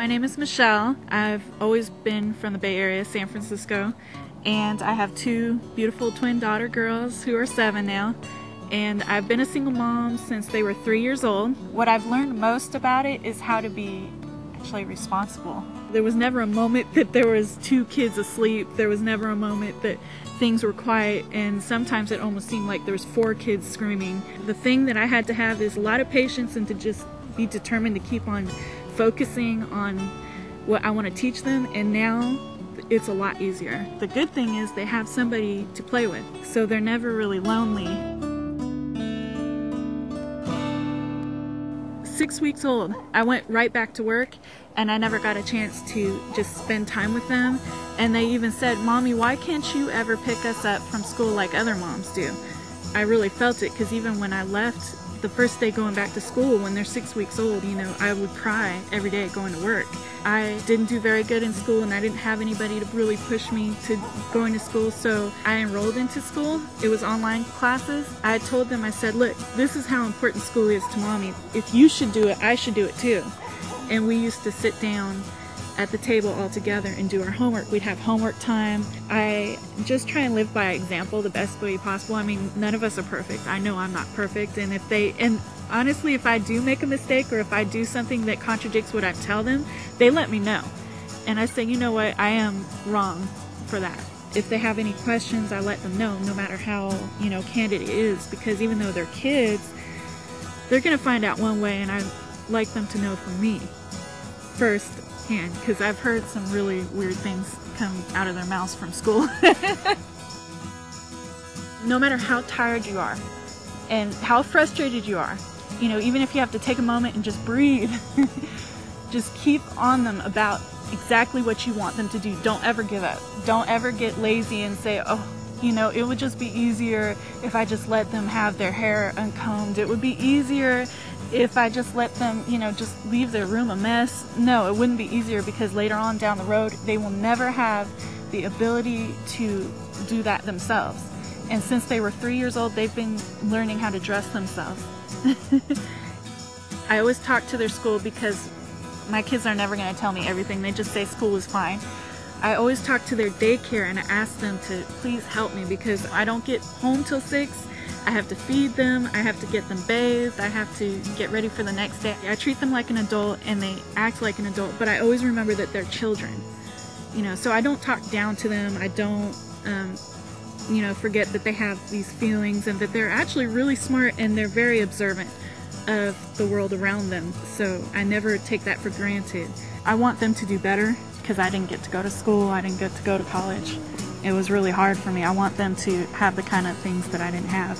My name is Michelle. I've always been from the Bay Area, San Francisco, and I have two beautiful twin daughter girls who are 7 now. And I've been a single mom since they were 3 years old. What I've learned most about it is how to be actually responsible. There was never a moment that there was 2 kids asleep. There was never a moment that things were quiet, and sometimes it almost seemed like there was 4 kids screaming. The thing that I had to have is a lot of patience and to just be determined to keep on focusing on what I want to teach them, and now it's a lot easier. The good thing is they have somebody to play with, so they're never really lonely. 6 weeks old, I went right back to work and I never got a chance to just spend time with them. And they even said, "Mommy, why can't you ever pick us up from school like other moms do?" I really felt it, because even when I left the first day going back to school, when they're 6 weeks old, I would cry every day going to work. I didn't do very good in school and I didn't have anybody to really push me to going to school, so I enrolled into school. It was online classes. I told them, I said, "Look, this is how important school is to Mommy. If you should do it, I should do it too." And we used to sit down at the table all together and do our homework. We'd have homework time. I just try and live by example the best way possible. I mean, none of us are perfect. I know I'm not perfect, and honestly, if I do make a mistake or if I do something that contradicts what I tell them, they let me know. And I say, "You know what, I am wrong for that." If they have any questions, I let them know, no matter how, candid it is, because even though they're kids, they're gonna find out one way, and I like them to know from me first hand, because I've heard some really weird things come out of their mouths from school. No matter how tired you are and how frustrated you are, even if you have to take a moment and just breathe, just keep on them about exactly what you want them to do. Don't ever give up. Don't ever get lazy and say, "Oh, it would just be easier if I just let them have their hair uncombed. It would be easier if I just let them, just leave their room a mess." No, it wouldn't be easier, because later on down the road, they will never have the ability to do that themselves. And since they were 3 years old, they've been learning how to dress themselves. I always talk to their school, because my kids are never going to tell me everything. They just say school is fine. I always talk to their daycare and I ask them to please help me, because I don't get home till 6. I have to feed them, I have to get them bathed, I have to get ready for the next day. I treat them like an adult and they act like an adult, but I always remember that they're children. So I don't talk down to them. I don't forget that they have these feelings and that they're actually really smart and they're very observant of the world around them. So I never take that for granted. I want them to do better, because I didn't get to go to school, I didn't get to go to college. It was really hard for me. I want them to have the kind of things that I didn't have.